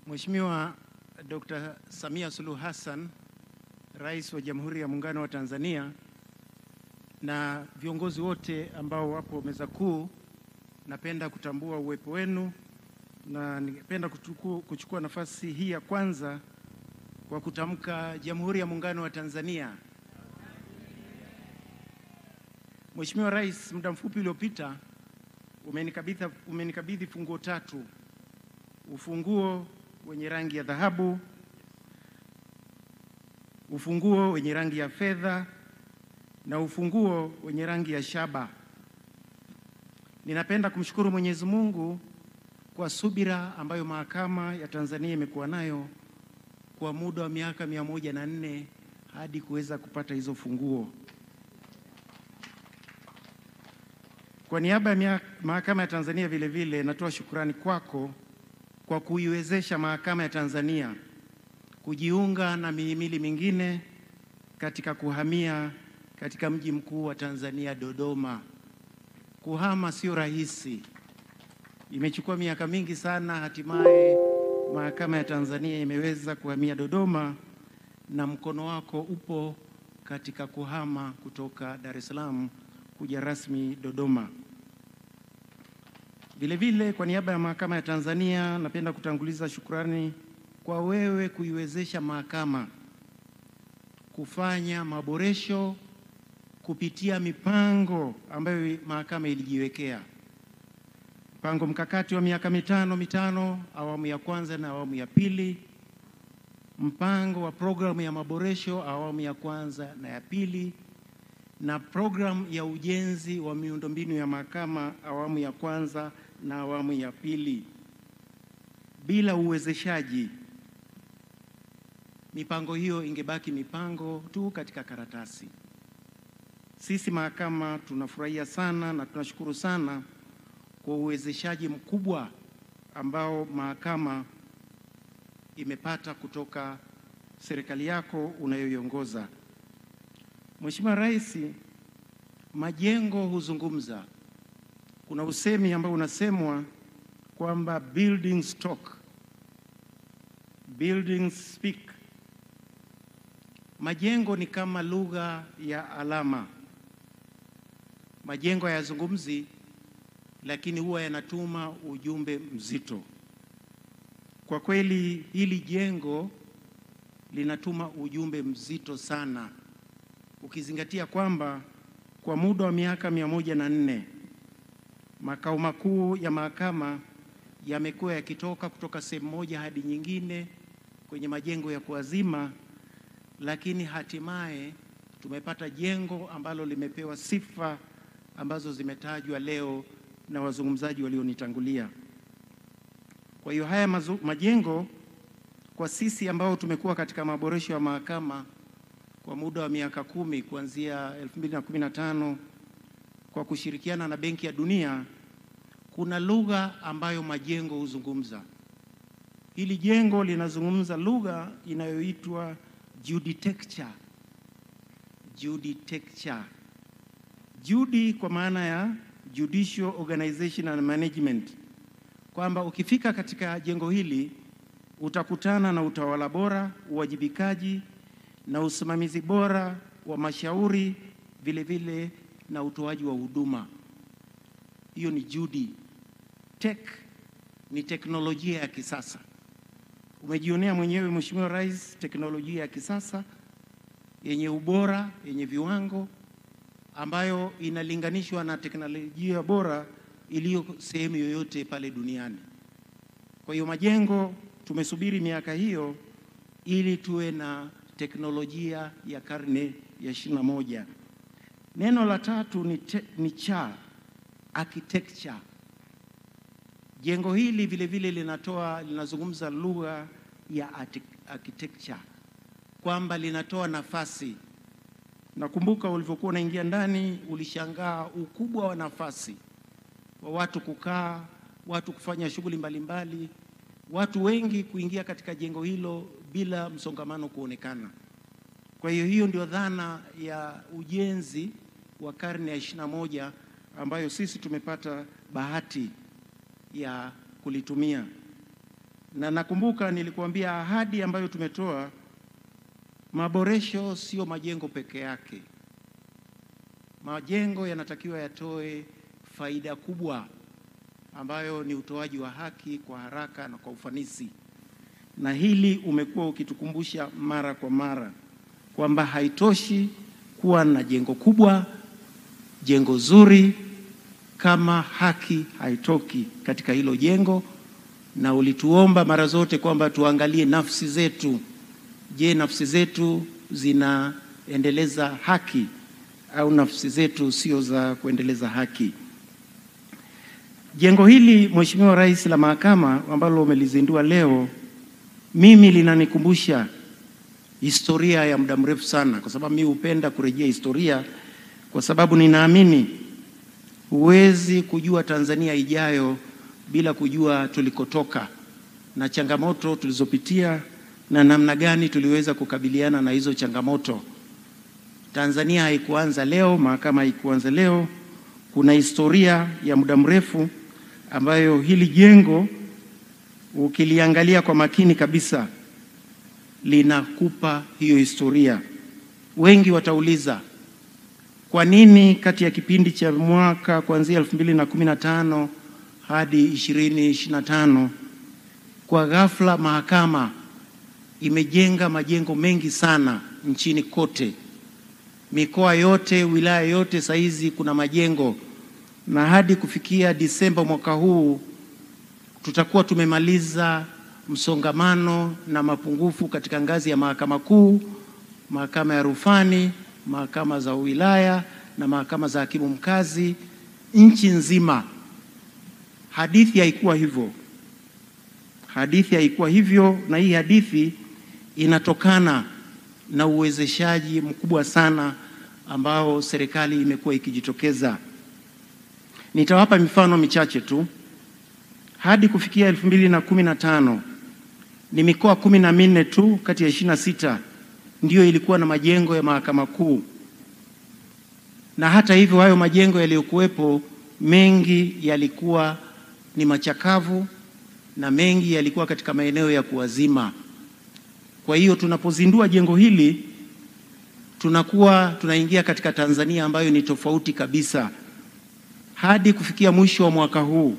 Mheshimiwa Dr. Samia Suluhu Hassan, Rais wa Jamhuri ya Muungano wa Tanzania, na viongozi wote ambao wapo meza kuu, napenda kutambua uwepo wenu na ningependa kuchukua nafasi hii ya kwanza kwa kutamka Jamhuri ya Muungano wa Tanzania. Mheshimiwa Rais, muda mfupi uliopita umenikabidhi funguo tatu: ufunguo wenye rangi ya dhahabu, ufunguo wenye rangi ya fedha na ufunguo wenye rangi ya shaba. Ninapenda kumshukuru Mwenyezi Mungu kwa subira ambayo Mahakama ya Tanzania imekuwa nayo kwa muda wa miaka 104 hadi kuweza kupata hizo funguo. Kwa niaba ya Mahakama ya Tanzania vile vile natoa shukrani kwako kwa kuiwezesha Mahakama ya Tanzania kujiunga na mihimili mingine katika kuhamia katika mji mkuu wa Tanzania, Dodoma. Kuhama sio rahisi. Imechukua miaka mingi sana, hatimaye Mahakama ya Tanzania imeweza kuhamia Dodoma, na mkono wako upo katika kuhama kutoka Dar es Salaam kuja rasmi Dodoma. Vile vile kwa niaba ya Mahakama ya Tanzania napenda kutanguliza shukrani kwa wewe kuiwezesha mahakama kufanya maboresho kupitia mipango ambayo mahakama ilijiwekea. Mpango mkakati wa miaka mitano, awamu ya kwanza na awamu ya pili, mpango wa programu ya maboresho awamu ya kwanza na ya pili, na programu ya ujenzi wa miundombinu ya mahakama awamu ya kwanza na awamu ya pili. Bila uwezeshaji, mipango hiyo ingebaki mipango tu katika karatasi. Sisi mahakama tunafurahia sana na tunashukuru sana kwa uwezeshaji mkubwa ambao mahakama imepata kutoka serikali yako unayoiongoza. Mheshimiwa Rais, majengo huzungumza. Kuna usemi ambao unasemwa kwamba buildings talk, buildings speak. Majengo ni kama lugha ya alama. Majengo hayazungumzi, lakini huwa yanatuma ujumbe mzito. Kwa kweli hili jengo linatuma ujumbe mzito sana, ukizingatia kwamba kwa muda wa miaka 104 makao makuu ya mahakama yamekuwa yakitoka kutoka sehemu moja hadi nyingine kwenye majengo ya kuazima, lakini hatimaye tumepata jengo ambalo limepewa sifa ambazo zimetajwa leo na wazungumzaji walionitangulia. Kwa hiyo haya majengo kwa sisi ambao tumekuwa katika maboresho ya mahakama kwa muda wa miaka 10 kuanzia 2015 kwa kushirikiana na Benki ya Dunia, kuna lugha ambayo majengo huzungumza. Hili jengo linazungumza lugha inayoitwa juditecture. Juditecture. Judi kwa maana ya Judicial Organization and Management, kwamba ukifika katika jengo hili utakutana na utawala bora, uwajibikaji na usimamizi bora wa mashauri, vile vile na utoaji wa huduma. Hiyo ni Judi. Tech ni teknolojia ya kisasa. Umejionea mwenyewe Mheshimiwa Rais, teknolojia ya kisasa yenye ubora, yenye viwango, ambayo inalinganishwa na teknolojia bora iliyo sehemu yoyote pale duniani. Kwa hiyo majengo tumesubiri miaka hiyo ili tuwe na teknolojia ya karne ya 21. Neno la tatu ni cha architecture. Jengo hili vile vile linazungumza lugha ya architecture, kwamba linatoa nafasi. Nakumbuka ulivyokuwa unaingia ndani ulishangaa ukubwa wa nafasi wa watu kukaa, watu kufanya shughuli mbalimbali, watu wengi kuingia katika jengo hilo bila msongamano kuonekana. Kwa hiyo hiyo ndio dhana ya ujenzi wa karne ya 21 ambayo sisi tumepata bahati ya kulitumia. Na nakumbuka nilikuambia ahadi ambayo tumetoa, maboresho sio majengo peke yake. Majengo yanatakiwa yatoe faida kubwa ambayo ni utoaji wa haki kwa haraka na kwa ufanisi. Na hili umekuwa ukitukumbusha mara kwa mara kwamba haitoshi kuwa na jengo kubwa, jengo zuri, kama haki haitoki katika hilo jengo. Na ulituomba mara zote kwamba tuangalie nafsi zetu. Je, nafsi zetu zinaendeleza haki au nafsi zetu sio za kuendeleza haki? Jengo hili Mheshimiwa Rais la Mahakama ambalo umelizindua leo, mimi linanikumbusha historia ya muda mrefu sana, kwa sababu mimi hupenda kurejea historia, kwa sababu ninaamini huwezi kujua Tanzania ijayo bila kujua tulikotoka na changamoto tulizopitia na namna gani tuliweza kukabiliana na hizo changamoto. Tanzania haikuanza leo, mahakama haikuanza leo. Kuna historia ya muda mrefu ambayo hili jengo ukiliangalia kwa makini kabisa linakupa hiyo historia. Wengi watauliza kwa nini kati ya kipindi cha mwaka kuanzia 2015 hadi 2025 kwa ghafla mahakama imejenga majengo mengi sana nchini kote. Mikoa yote, wilaya yote saizi kuna majengo, na hadi kufikia Disemba mwaka huu tutakuwa tumemaliza msongamano na mapungufu katika ngazi ya mahakama kuu, mahakama ya rufani, mahakama za wilaya na mahakama za hakimu mkazi nchi nzima. Hadithi haikuwa hivyo. Hadithi haikuwa hivyo, na hii hadithi inatokana na uwezeshaji mkubwa sana ambao serikali imekuwa ikijitokeza. Nitawapa mifano michache tu. Hadi kufikia 2015 ni mikoa 14 tu kati ya 26 ndiyo ilikuwa na majengo ya mahakama kuu. Na hata hivyo hayo majengo yaliyokuwepo mengi yalikuwa ni machakavu na mengi yalikuwa katika maeneo ya kuwazima. Kwa hiyo tunapozindua jengo hili tunaingia katika Tanzania ambayo ni tofauti kabisa. Hadi kufikia mwisho wa mwaka huu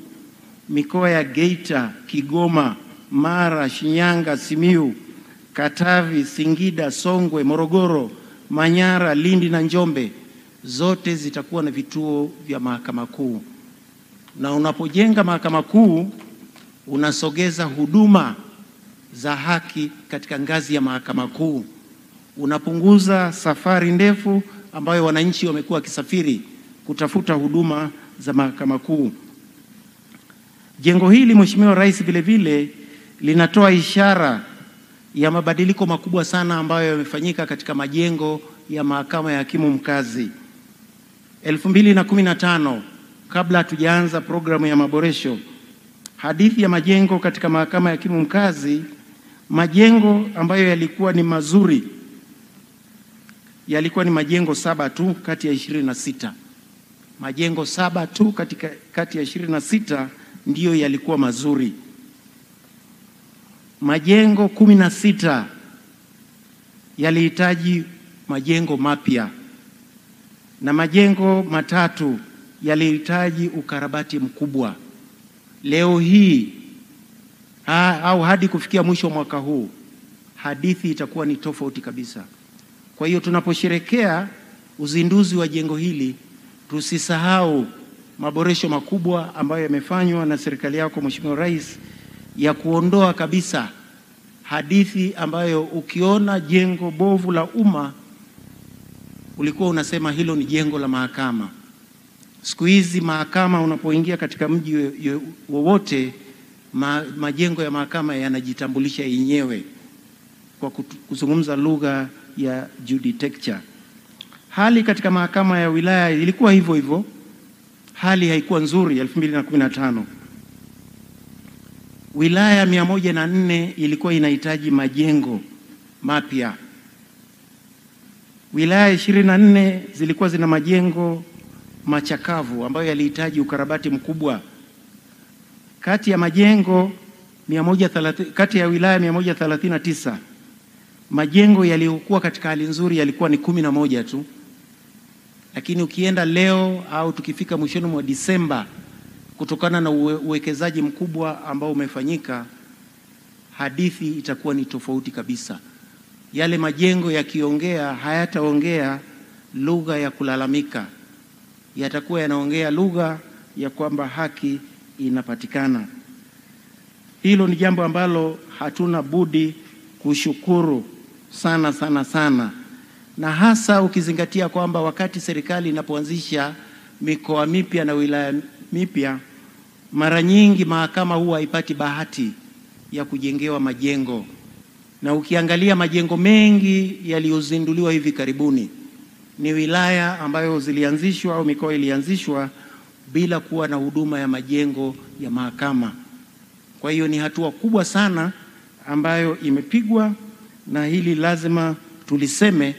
mikoa ya Geita, Kigoma, Mara, Shinyanga, Simiyu, Katavi, Singida, Songwe, Morogoro, Manyara, Lindi na Njombe zote zitakuwa na vituo vya mahakama kuu. Na unapojenga mahakama kuu unasogeza huduma za haki katika ngazi ya mahakama kuu. Unapunguza safari ndefu ambayo wananchi wamekuwa wakisafiri kutafuta huduma za mahakama kuu. Jengo hili Mheshimiwa Rais vile vile linatoa ishara ya mabadiliko makubwa sana ambayo yamefanyika katika majengo ya mahakama ya hakimu mkazi. 2015 kabla hatujaanza programu ya maboresho, hadithi ya majengo katika mahakama ya hakimu mkazi, majengo ambayo yalikuwa ni mazuri yalikuwa ni majengo 7 tu kati ya 26. Majengo 7 tu kati ya 26 ndiyo yalikuwa mazuri. Majengo 16 yalihitaji majengo mapya, na majengo 3 yalihitaji ukarabati mkubwa. Leo hii au hadi kufikia mwisho wa mwaka huu hadithi itakuwa ni tofauti kabisa. Kwa hiyo tunaposherekea uzinduzi wa jengo hili tusisahau maboresho makubwa ambayo yamefanywa na serikali yako Mheshimiwa Rais, ya kuondoa kabisa hadithi ambayo ukiona jengo bovu la umma ulikuwa unasema hilo ni jengo la mahakama. Siku hizi mahakama, unapoingia katika mji wowote, majengo ya mahakama yanajitambulisha yenyewe kwa kuzungumza lugha ya juditecture. Hali katika mahakama ya wilaya ilikuwa hivyo hivyo. Hali haikuwa nzuri 2015. Wilaya 104 ilikuwa inahitaji majengo mapya. Wilaya 24 zilikuwa zina majengo machakavu ambayo yalihitaji ukarabati mkubwa. Kati ya majengo kati ya wilaya 139 majengo yaliyokuwa katika hali nzuri yalikuwa ni 11 tu, lakini ukienda leo au tukifika mwishoni mwa Disemba, kutokana na uwekezaji mkubwa ambao umefanyika, hadithi itakuwa ni tofauti kabisa. Yale majengo yakiongea hayataongea lugha ya kulalamika, yatakuwa yanaongea lugha ya kwamba haki inapatikana. Hilo ni jambo ambalo hatuna budi kushukuru sana sana sana, na hasa ukizingatia kwamba wakati serikali inapoanzisha mikoa mipya na wilaya mipya, mara nyingi mahakama huwa haipati bahati ya kujengewa majengo. Na ukiangalia majengo mengi yaliyozinduliwa hivi karibuni ni wilaya ambayo zilianzishwa au mikoa ilianzishwa bila kuwa na huduma ya majengo ya mahakama. Kwa hiyo ni hatua kubwa sana ambayo imepigwa, na hili lazima tuliseme,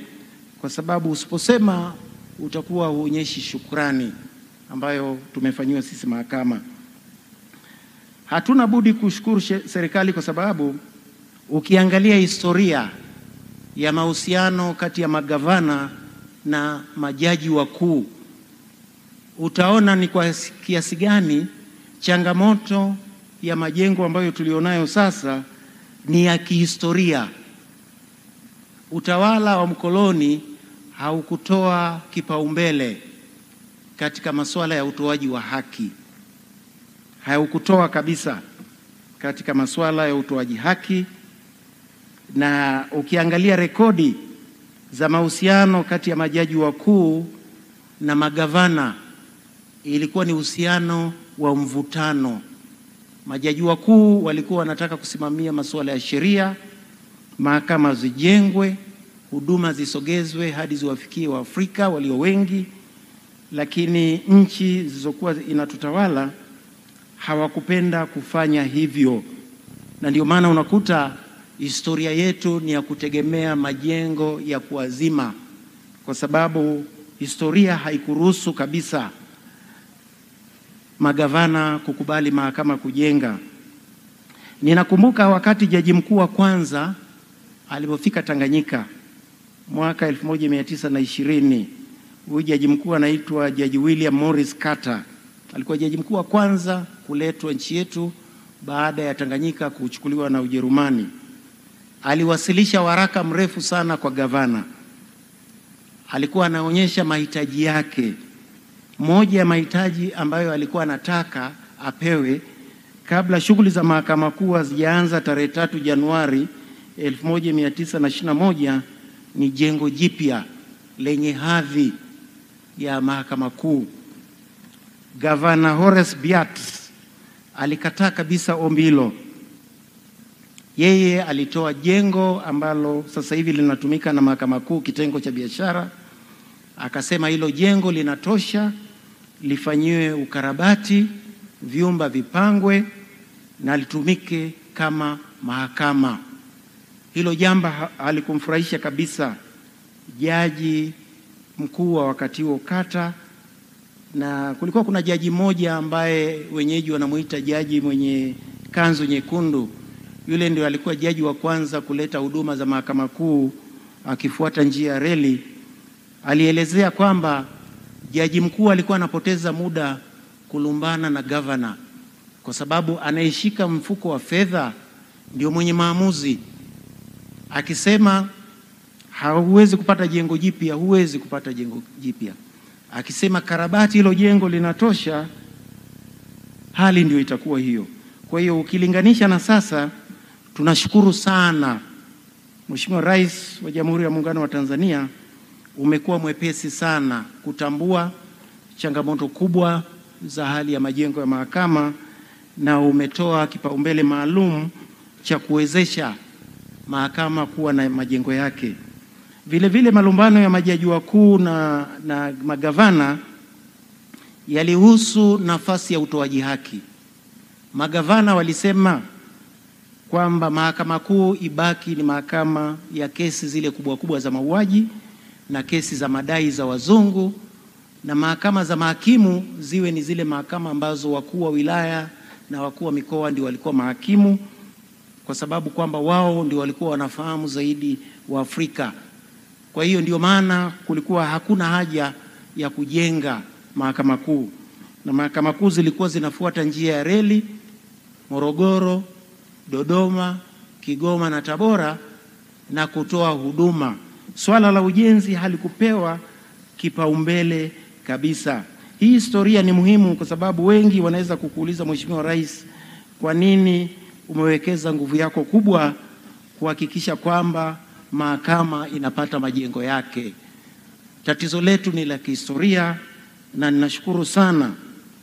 kwa sababu usiposema utakuwa huonyeshi shukrani ambayo tumefanyiwa sisi mahakama. Hatuna budi kushukuru serikali kwa sababu ukiangalia historia ya mahusiano kati ya magavana na majaji wakuu, utaona ni kwa kiasi gani changamoto ya majengo ambayo tulionayo sasa ni ya kihistoria. Utawala wa mkoloni haukutoa kipaumbele katika masuala ya utoaji wa haki, haukutoa kabisa katika masuala ya utoaji haki. Na ukiangalia rekodi za mahusiano kati ya majaji wakuu na magavana, ilikuwa ni uhusiano wa mvutano. Majaji wakuu walikuwa wanataka kusimamia masuala ya sheria, mahakama zijengwe, huduma zisogezwe hadi ziwafikie Waafrika walio wengi, lakini nchi zilizokuwa inatutawala hawakupenda kufanya hivyo. Na ndio maana unakuta historia yetu ni ya kutegemea majengo ya kuazima, kwa sababu historia haikuruhusu kabisa magavana kukubali mahakama kujenga. Ninakumbuka wakati jaji mkuu wa kwanza alipofika Tanganyika mwaka 1920, huyu jaji mkuu anaitwa Jaji William Morris Carter. Alikuwa jaji mkuu wa kwanza kuletwa nchi yetu baada ya Tanganyika kuchukuliwa na Ujerumani. Aliwasilisha waraka mrefu sana kwa gavana. Alikuwa anaonyesha mahitaji yake. Moja ya mahitaji ambayo alikuwa anataka apewe kabla shughuli za mahakama kuu hazijaanza tarehe 3 Januari 1921 ni jengo jipya lenye hadhi ya mahakama kuu. Gavana Horace Biat alikataa kabisa ombi hilo. Yeye alitoa jengo ambalo sasa hivi linatumika na mahakama kuu kitengo cha biashara. Akasema hilo jengo linatosha, lifanyiwe ukarabati, vyumba vipangwe na litumike kama mahakama. Hilo jambo halikumfurahisha kabisa jaji mkuu wa wakati huo Carter, na kulikuwa kuna jaji mmoja ambaye wenyeji wanamuita jaji mwenye kanzu nyekundu. Yule ndio alikuwa jaji wa kwanza kuleta huduma za mahakama kuu akifuata njia ya reli. Alielezea kwamba jaji mkuu alikuwa anapoteza muda kulumbana na gavana, kwa sababu anayeshika mfuko wa fedha ndio mwenye maamuzi. Akisema hauwezi kupata jengo jipya, huwezi kupata jengo jipya. Akisema karabati hilo jengo linatosha, hali ndio itakuwa hiyo. Kwa hiyo ukilinganisha na sasa, tunashukuru sana Mheshimiwa Rais wa Jamhuri ya Muungano wa Tanzania, umekuwa mwepesi sana kutambua changamoto kubwa za hali ya majengo ya mahakama, na umetoa kipaumbele maalum cha kuwezesha mahakama kuwa na majengo yake. Vile vile malumbano ya majaji wakuu na magavana yalihusu nafasi ya utoaji haki. Magavana walisema kwamba mahakama kuu ibaki ni mahakama ya kesi zile kubwa kubwa za mauaji na kesi za madai za wazungu, na mahakama za mahakimu ziwe ni zile mahakama ambazo wakuu wa wilaya na wakuu wa mikoa ndio walikuwa mahakimu, kwa sababu kwamba wao ndio walikuwa wanafahamu zaidi wa Afrika. Kwa hiyo ndio maana kulikuwa hakuna haja ya kujenga mahakama kuu, na mahakama kuu zilikuwa zinafuata njia ya reli Morogoro, Dodoma, Kigoma na Tabora na kutoa huduma. Swala la ujenzi halikupewa kipaumbele kabisa. Hii historia ni muhimu kwa sababu wengi wanaweza kukuuliza, Mheshimiwa Rais, kwa nini umewekeza nguvu yako kubwa kuhakikisha kwamba mahakama inapata majengo yake? Tatizo letu ni la kihistoria, na ninashukuru sana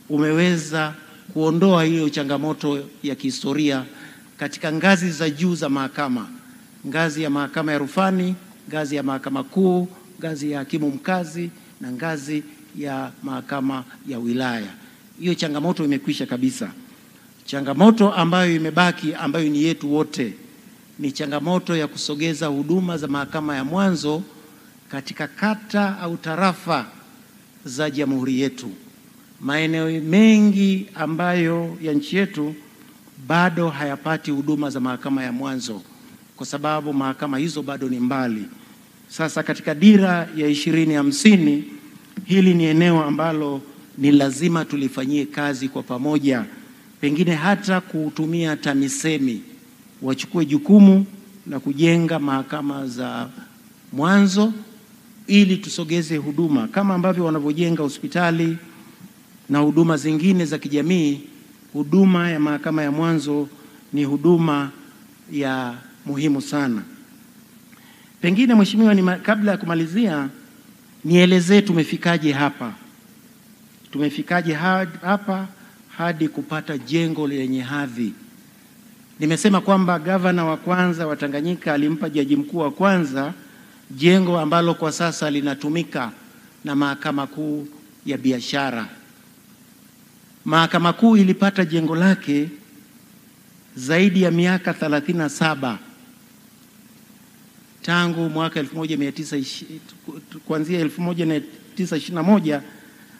umeweza kuondoa hiyo changamoto ya kihistoria katika ngazi za juu za mahakama, ngazi ya mahakama ya rufani, ngazi ya mahakama kuu, ngazi ya hakimu mkazi na ngazi ya mahakama ya wilaya. Hiyo changamoto imekwisha kabisa. Changamoto ambayo imebaki, ambayo ni yetu wote, ni changamoto ya kusogeza huduma za mahakama ya mwanzo katika kata au tarafa za jamhuri yetu. Maeneo mengi ambayo ya nchi yetu bado hayapati huduma za mahakama ya mwanzo kwa sababu mahakama hizo bado ni mbali. Sasa katika dira ya 2050 hili ni eneo ambalo ni lazima tulifanyie kazi kwa pamoja, pengine hata kutumia TAMISEMI wachukue jukumu la kujenga mahakama za mwanzo ili tusogeze huduma kama ambavyo wanavyojenga hospitali na huduma zingine za kijamii. Huduma ya mahakama ya mwanzo ni huduma ya muhimu sana. Pengine Mheshimiwa, kabla ya kumalizia, nielezee tumefikaje hapa. Tumefikaje hapa hadi kupata jengo lenye hadhi. Nimesema kwamba gavana wa kwanza wa Tanganyika alimpa jaji mkuu wa kwanza jengo ambalo kwa sasa linatumika na mahakama kuu ya biashara. Mahakama kuu ilipata jengo lake zaidi ya miaka 37 tangu mwaka 1900, kuanzia 1921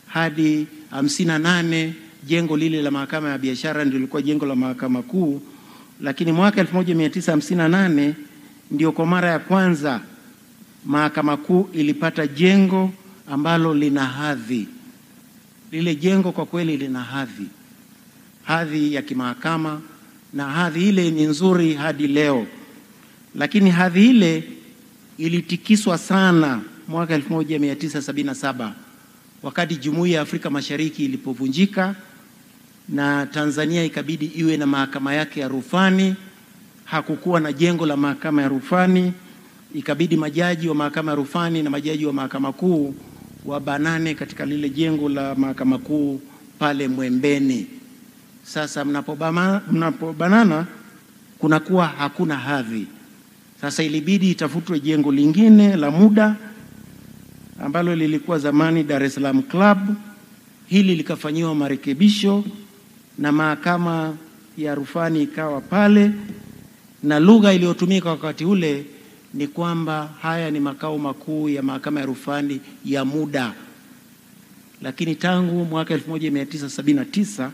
hadi 58. Jengo lile la mahakama ya biashara ndio lilikuwa jengo la mahakama kuu, lakini mwaka 1958 ndio kwa mara ya kwanza mahakama kuu ilipata jengo ambalo lina hadhi. Lile jengo kwa kweli lina hadhi ya kimahakama, na hadhi ile ni nzuri hadi leo. Lakini hadhi ile ilitikiswa sana mwaka 1977 wakati Jumuiya ya Afrika Mashariki ilipovunjika na Tanzania ikabidi iwe na mahakama yake ya rufani. Hakukuwa na jengo la mahakama ya rufani, ikabidi majaji wa mahakama ya rufani na majaji wa mahakama kuu wabanane katika lile jengo la mahakama kuu pale Mwembeni. Sasa mnapobanana kunakuwa hakuna hadhi. Sasa ilibidi itafutwe jengo lingine la muda ambalo lilikuwa zamani Dar es Salaam Club. Hili likafanyiwa marekebisho na mahakama ya rufani ikawa pale, na lugha iliyotumika wakati ule ni kwamba haya ni makao makuu ya mahakama ya rufani ya muda. Lakini tangu mwaka 1979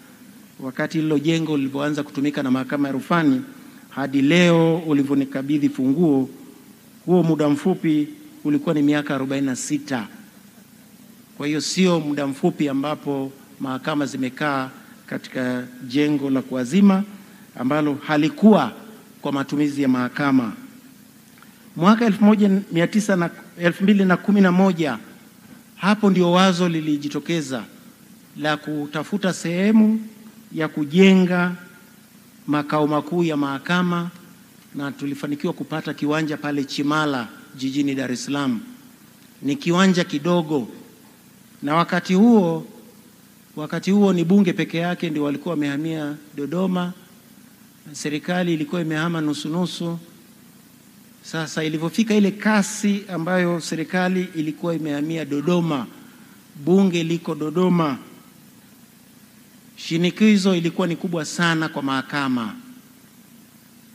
wakati hilo jengo lilipoanza kutumika na mahakama ya rufani hadi leo ulivyonikabidhi funguo, huo muda mfupi ulikuwa ni miaka 46. Kwa hiyo sio muda mfupi ambapo mahakama zimekaa katika jengo la kuazima ambalo halikuwa kwa matumizi ya mahakama. Mwaka 2011 hapo ndio wazo lilijitokeza la kutafuta sehemu ya kujenga makao makuu ya mahakama, na tulifanikiwa kupata kiwanja pale Chimala jijini Dar es Salaam. Ni kiwanja kidogo, na wakati huo ni bunge peke yake ndio walikuwa wamehamia Dodoma. Serikali ilikuwa imehama nusu. Sasa ilivyofika ile kasi ambayo serikali ilikuwa imehamia Dodoma, bunge liko Dodoma, shinikizo ilikuwa ni kubwa sana kwa mahakama.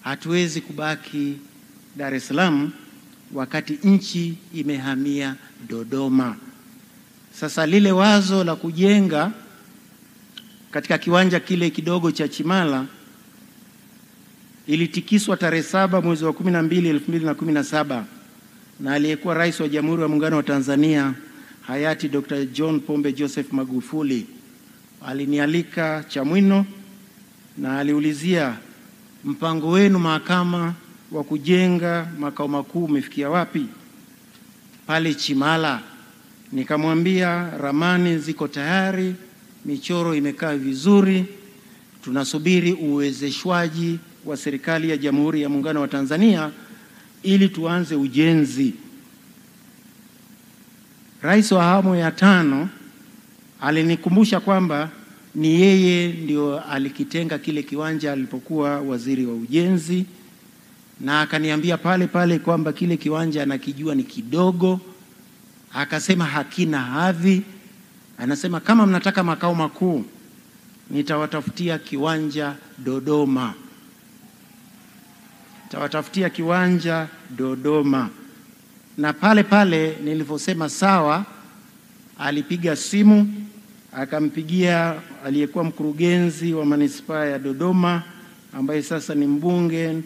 Hatuwezi kubaki Dar es Salaam wakati nchi imehamia Dodoma. Sasa lile wazo la kujenga katika kiwanja kile kidogo cha Chimala ilitikiswa tarehe 7 mwezi wa 12 2017 na aliyekuwa Rais wa Jamhuri ya Muungano wa Tanzania hayati Dr. John Pombe Joseph Magufuli. Alinialika Chamwino na aliulizia, mpango wenu mahakama wa kujenga makao makuu umefikia wapi pale Chimala? Nikamwambia ramani ziko tayari, michoro imekaa vizuri, tunasubiri uwezeshwaji wa serikali ya Jamhuri ya Muungano wa Tanzania ili tuanze ujenzi. Rais wa awamu ya 5 alinikumbusha kwamba ni yeye ndio alikitenga kile kiwanja alipokuwa waziri wa ujenzi, na akaniambia pale pale kwamba kile kiwanja anakijua ni kidogo, akasema hakina hadhi. Anasema kama mnataka makao makuu nitawatafutia kiwanja Dodoma. Tawatafutia kiwanja Dodoma. Na pale pale nilivyosema sawa, alipiga simu, akampigia aliyekuwa mkurugenzi wa manispaa ya Dodoma ambaye sasa ni mbunge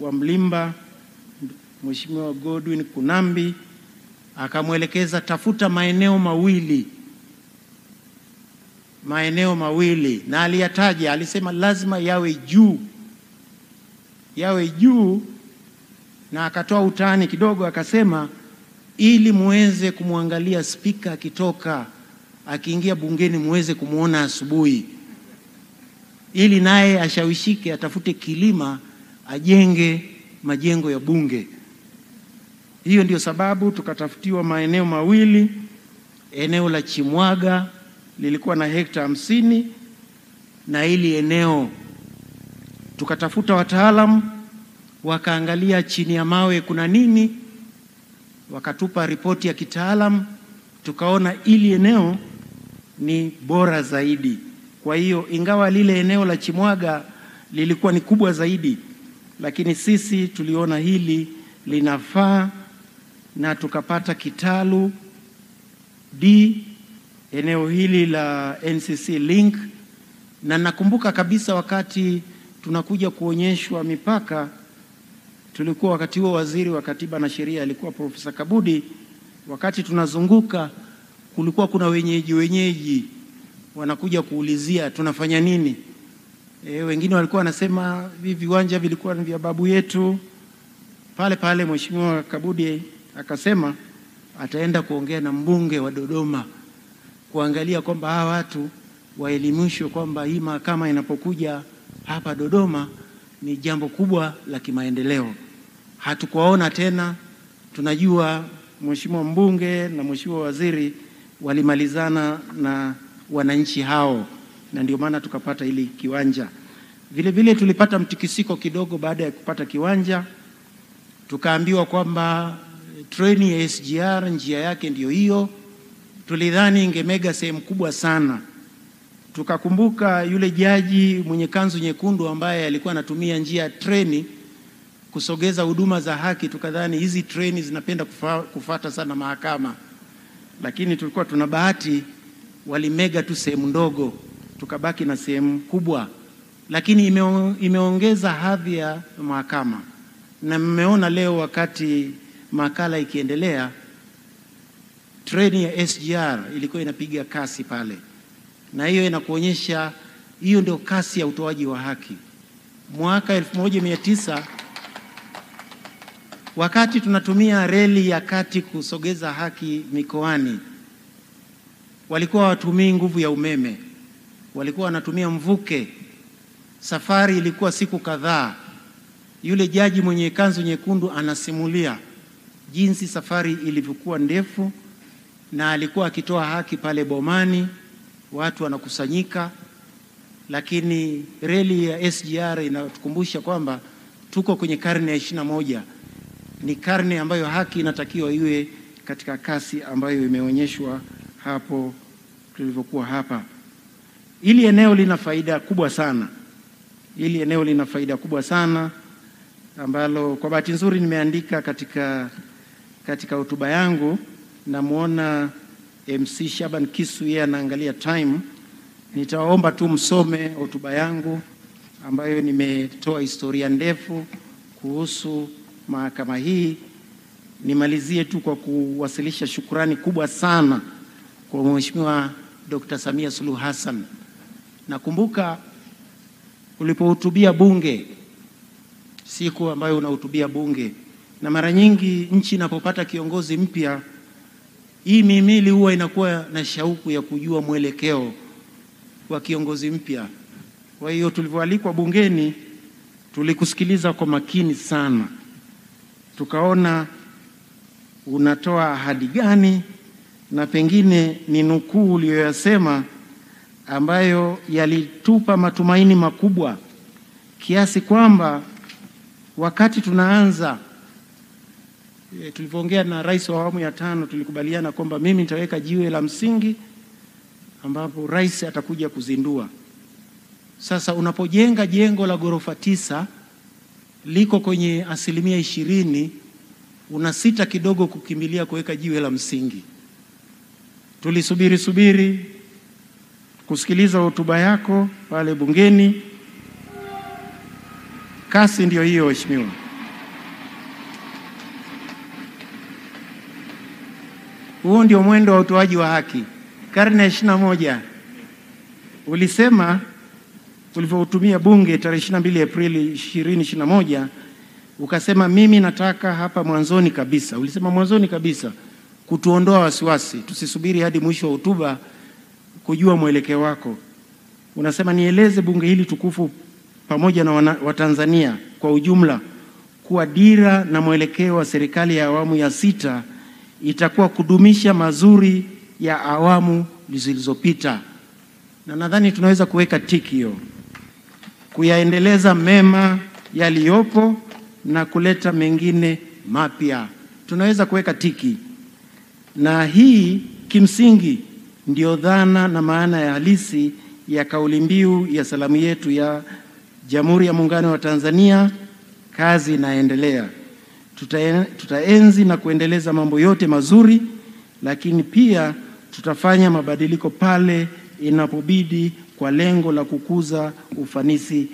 wa Mlimba, Mheshimiwa Godwin Kunambi, akamwelekeza tafuta maeneo mawili, na aliyataja, alisema lazima yawe juu, na akatoa utani kidogo akasema ili muweze kumwangalia spika akitoka akiingia bungeni muweze kumuona asubuhi, ili naye ashawishike atafute kilima ajenge majengo ya bunge. Hiyo ndio sababu tukatafutiwa maeneo mawili. Eneo la Chimwaga lilikuwa na hekta 50, na ili eneo tukatafuta wataalamu wakaangalia chini ya mawe kuna nini, wakatupa ripoti ya kitaalamu, tukaona ili eneo ni bora zaidi. Kwa hiyo ingawa lile eneo la Chimwaga lilikuwa ni kubwa zaidi, lakini sisi tuliona hili linafaa na tukapata kitalu D, eneo hili la NCC Link. Na nakumbuka kabisa wakati tunakuja kuonyeshwa mipaka, tulikuwa wakati huo waziri wa Katiba na Sheria alikuwa Profesa Kabudi. Wakati tunazunguka kulikuwa kuna wenyeji wanakuja kuulizia tunafanya nini. Wengine walikuwa wanasema hivi viwanja vilikuwa ni vya babu yetu. Pale pale Mheshimiwa Kabudi akasema ataenda kuongea na mbunge wa Dodoma kuangalia kwamba hawa watu waelimishwe kwamba hii mahakama inapokuja hapa Dodoma ni jambo kubwa la kimaendeleo. Hatukuwaona tena, tunajua Mheshimiwa mbunge na Mheshimiwa waziri walimalizana na wananchi hao, na ndio maana tukapata hili kiwanja. Vile vile tulipata mtikisiko kidogo baada ya kupata kiwanja, tukaambiwa kwamba treni ya SGR njia yake ndiyo hiyo. Tulidhani ingemega sehemu kubwa sana. Tukakumbuka yule jaji mwenye kanzu nyekundu ambaye alikuwa anatumia njia ya treni kusogeza huduma za haki, tukadhani hizi treni zinapenda kufata sana mahakama, lakini tulikuwa tuna bahati, walimega tu sehemu ndogo, tukabaki na sehemu kubwa, lakini imeongeza hadhi ya mahakama. Na mmeona leo wakati makala ikiendelea, treni ya SGR ilikuwa inapiga kasi pale, na hiyo inakuonyesha hiyo ndio kasi ya utoaji wa haki. Mwaka 1900 wakati tunatumia reli ya kati kusogeza haki mikoani, walikuwa watumii nguvu ya umeme, walikuwa wanatumia mvuke. Safari ilikuwa siku kadhaa. Yule jaji mwenye kanzu nyekundu anasimulia jinsi safari ilivyokuwa ndefu, na alikuwa akitoa haki pale Bomani, watu wanakusanyika. Lakini reli ya SGR inatukumbusha kwamba tuko kwenye karne ya 21. Ni karne ambayo haki inatakiwa iwe katika kasi ambayo imeonyeshwa hapo tulivyokuwa hapa. Hili eneo lina faida kubwa sana. Hili eneo lina faida kubwa sana ambalo kwa bahati nzuri nimeandika katika hotuba yangu. Namuona MC Shaban Kisu, yeye anaangalia time. Nitawaomba tu msome hotuba yangu ambayo nimetoa historia ndefu kuhusu mahakama hii, nimalizie tu kwa kuwasilisha shukrani kubwa sana kwa Mheshimiwa Dr. Samia Suluhu Hassan. Nakumbuka ulipohutubia bunge, siku ambayo unahutubia bunge, na mara nyingi nchi inapopata kiongozi mpya, hii mihimili huwa inakuwa na shauku ya kujua mwelekeo wa kiongozi mpya. Kwa hiyo tulivyoalikwa bungeni, tulikusikiliza kwa makini sana, tukaona unatoa ahadi gani, na pengine ni nukuu uliyoyasema ambayo yalitupa matumaini makubwa, kiasi kwamba wakati tunaanza, tulivyoongea na Rais wa awamu ya 5, tulikubaliana kwamba mimi nitaweka jiwe la msingi ambapo rais atakuja kuzindua. Sasa unapojenga jengo la ghorofa 9 liko kwenye 20%, unasita kidogo kukimbilia kuweka jiwe la msingi. Tulisubiri kusikiliza hotuba yako pale bungeni. Kasi ndio hiyo, Mheshimiwa. Huo ndio mwendo wa utoaji wa haki. Karne ya 21 ulisema, ulivyohutumia bunge tarehe 22 Aprili 2021, ukasema mimi nataka hapa mwanzoni kabisa, ulisema mwanzoni kabisa, kutuondoa wasiwasi, tusisubiri hadi mwisho wa hotuba kujua mwelekeo wako. Unasema nieleze bunge hili tukufu pamoja na Watanzania kwa ujumla kuwa dira na mwelekeo wa serikali ya awamu ya 6 itakuwa kudumisha mazuri ya awamu zilizopita. Na nadhani tunaweza kuweka tiki hiyo, kuyaendeleza mema yaliyopo na kuleta mengine mapya. Tunaweza kuweka tiki. Na hii kimsingi ndio dhana na maana ya halisi ya kauli mbiu ya salamu yetu ya Jamhuri ya Muungano wa Tanzania, kazi inaendelea. Tutaenzi na kuendeleza mambo yote mazuri, lakini pia tutafanya mabadiliko pale inapobidi kwa lengo la kukuza ufanisi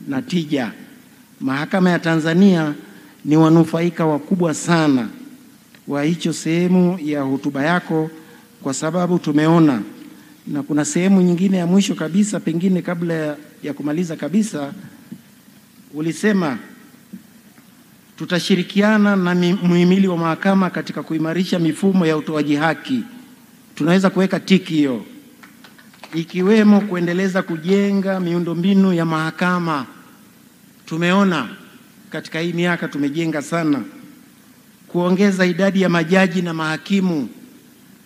na tija. Mahakama ya Tanzania ni wanufaika wakubwa sana wa hicho sehemu ya hotuba yako, kwa sababu tumeona, na kuna sehemu nyingine ya mwisho kabisa, pengine kabla ya kumaliza kabisa, ulisema tutashirikiana na muhimili wa mahakama katika kuimarisha mifumo ya utoaji haki. Tunaweza kuweka tiki hiyo, ikiwemo kuendeleza kujenga miundombinu ya mahakama. Tumeona katika hii miaka tumejenga sana. Kuongeza idadi ya majaji na mahakimu.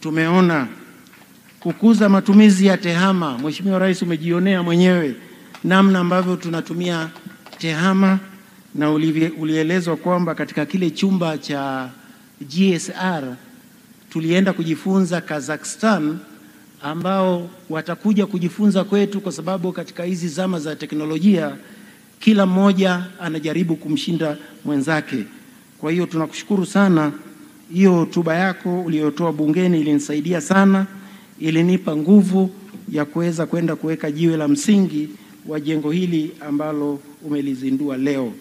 Tumeona kukuza matumizi ya tehama. Mheshimiwa Rais, umejionea mwenyewe namna ambavyo tunatumia tehama, na ulielezwa kwamba katika kile chumba cha GSR tulienda kujifunza Kazakhstan, ambao watakuja kujifunza kwetu, kwa sababu katika hizi zama za teknolojia kila mmoja anajaribu kumshinda mwenzake. Kwa hiyo tunakushukuru sana. Hiyo hotuba yako uliyotoa bungeni ilinisaidia sana, ilinipa nguvu ya kuweza kwenda kuweka jiwe la msingi wa jengo hili ambalo umelizindua leo.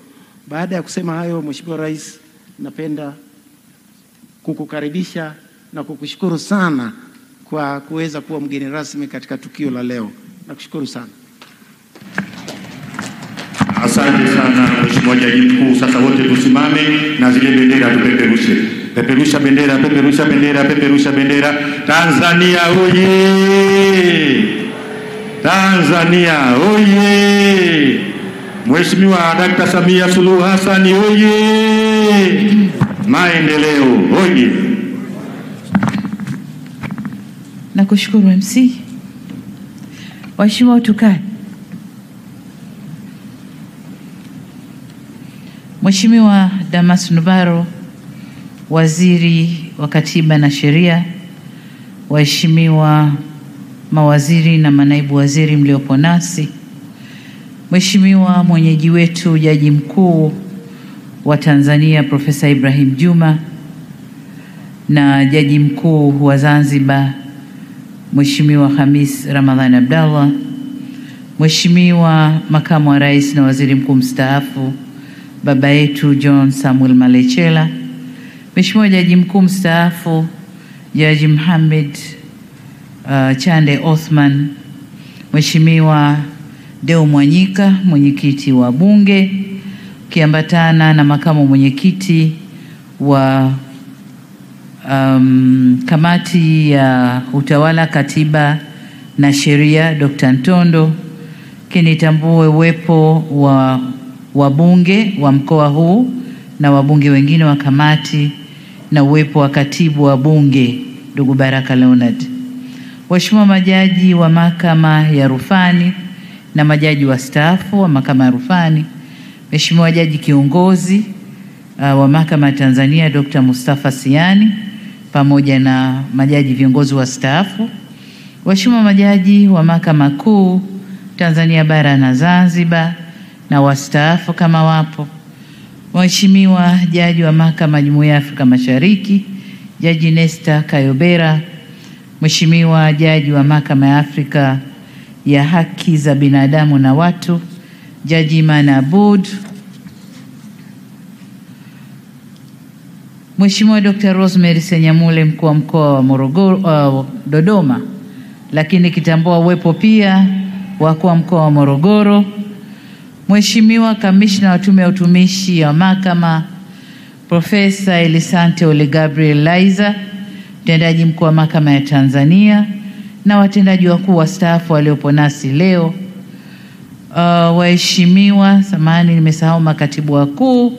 Baada ya kusema hayo, Mheshimiwa Rais, napenda kukukaribisha na kukushukuru sana kwa kuweza kuwa mgeni rasmi katika tukio la leo. Nakushukuru sana. Asante sana Mheshimiwa Jaji Mkuu. Sasa wote tusimame na zile bendera tupeperushe. Peperusha bendera, peperusha bendera, peperusha bendera. Tanzania oye! Tanzania oye! Mheshimiwa Dr. Samia Suluhu Hassan oye! Maendeleo oye! Nakushukuru MC. Waheshimiwa, tukae. Mheshimiwa Damas Ndumbaro, Waziri wa Katiba na Sheria, waheshimiwa mawaziri na manaibu waziri mliopo nasi, Mheshimiwa mwenyeji wetu Jaji Mkuu wa Tanzania Profesa Ibrahim Juma, na Jaji Mkuu wa Zanzibar Mheshimiwa Khamis Ramadhani Abdallah, Mheshimiwa Makamu wa Rais na Waziri Mkuu mstaafu baba yetu John Samuel Malecela, Mheshimiwa Jaji Mkuu mstaafu Jaji Mohamed Chande Othman, Mheshimiwa Deo Mwanyika, mwenyekiti wa Bunge, kiambatana na makamu mwenyekiti wa kamati ya utawala, katiba na sheria Dr. Ntondo, kinitambue uwepo wa wabunge wa mkoa huu na wabunge wengine wa kamati na uwepo wa katibu wa bunge ndugu Baraka Leonard, Waheshimiwa majaji wa mahakama ya rufani na majaji wastaafu wa mahakama ya rufani, Mheshimiwa jaji kiongozi wa mahakama ya Tanzania Dr. Mustafa Siani, pamoja na majaji viongozi wastaafu, Waheshimiwa majaji wa mahakama kuu Tanzania bara na Zanzibar na wastaafu kama wapo, Mheshimiwa jaji wa mahakama ya Jumuiya ya Afrika Mashariki Jaji Nesta Kayobera, Mheshimiwa jaji wa mahakama ya Afrika ya haki za binadamu na watu Jaji Imana Aboud, Mheshimiwa Dr. Rosemary Senyamule, mkuu wa mkoa wa Dodoma, lakini kitambua uwepo pia wa mkuu wa mkoa wa Morogoro, Mheshimiwa kamishna wa tume ya utumishi wa mahakama Profesa Elisante Ole Gabriel Laizer, mtendaji mkuu wa mahakama ya Tanzania, na watendaji wakuu wastaafu waliopo nasi leo, waheshimiwa, samahani nimesahau, makatibu wakuu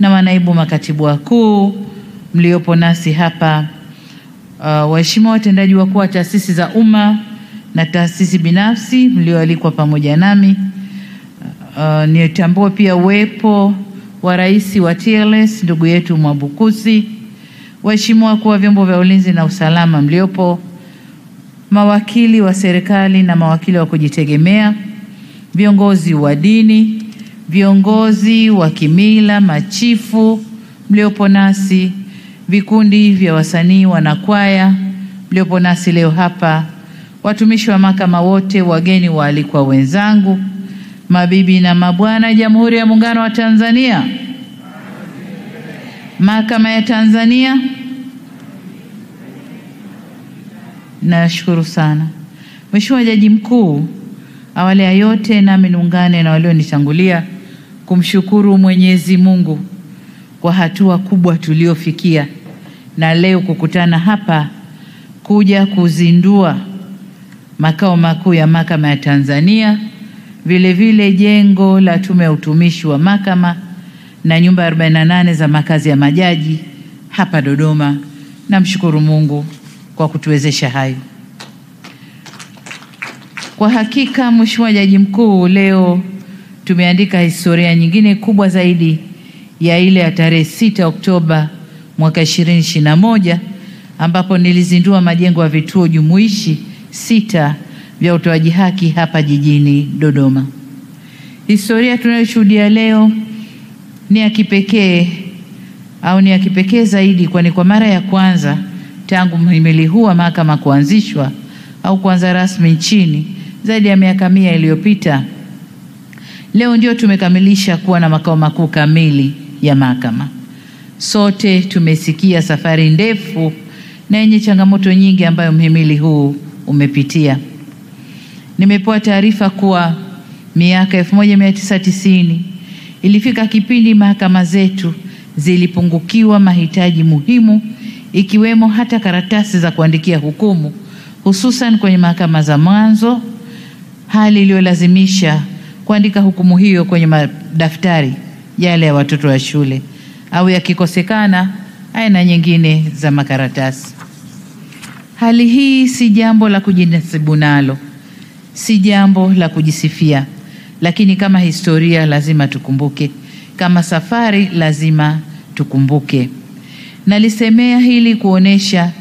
na manaibu makatibu wakuu mliopo nasi hapa, waheshimiwa watendaji wakuu wa taasisi za umma na taasisi binafsi mlioalikwa pamoja nami, nitambue pia uwepo wa rais wa TLS ndugu yetu Mwabukusi, waheshimiwa wakuu wa vyombo vya ulinzi na usalama mliopo, mawakili wa serikali na mawakili wa kujitegemea, viongozi wa dini, viongozi wa kimila, machifu mliopo nasi, vikundi vya wasanii wanakwaya mliopo nasi leo hapa, watumishi wa mahakama wote, wageni waalikwa wenzangu, mabibi na mabwana, Jamhuri ya Muungano wa Tanzania, Mahakama ya Tanzania. Nashukuru sana Mheshimiwa Jaji Mkuu, awali ya yote nami niungane na walionitangulia kumshukuru Mwenyezi Mungu kwa hatua kubwa tuliofikia na leo kukutana hapa kuja kuzindua makao makuu ya Mahakama ya Tanzania, vile vile jengo la tume ya utumishi wa mahakama na nyumba 48 za makazi ya majaji hapa Dodoma. Namshukuru Mungu kwa kutuwezesha hayo. Kwa hakika Mheshimiwa Jaji Mkuu, leo tumeandika historia nyingine kubwa zaidi ya ile ya tarehe 6 Oktoba mwaka 2021 ambapo nilizindua majengo ya vituo jumuishi 6 vya utoaji haki hapa jijini Dodoma. Historia tunayoshuhudia leo ni ya kipekee ni ya kipekee zaidi, kwani kwa mara ya kwanza tangu mhimili huu wa mahakama kuanzishwa au kuanza rasmi nchini zaidi ya miaka 100 iliyopita, leo ndio tumekamilisha kuwa na makao makuu kamili ya mahakama. Sote tumesikia safari ndefu na yenye changamoto nyingi ambayo mhimili huu umepitia. Nimepewa taarifa kuwa miaka 1990 ilifika kipindi mahakama zetu zilipungukiwa mahitaji muhimu, ikiwemo hata karatasi za kuandikia hukumu, hususan kwenye mahakama za mwanzo, hali iliyolazimisha kuandika hukumu hiyo kwenye madaftari yale ya watoto wa shule, au yakikosekana aina nyingine za makaratasi. Hali hii si jambo la kujinasibu nalo, si jambo la kujisifia, lakini kama historia lazima tukumbuke, kama safari lazima tukumbuke. Nalisemea hili kuonesha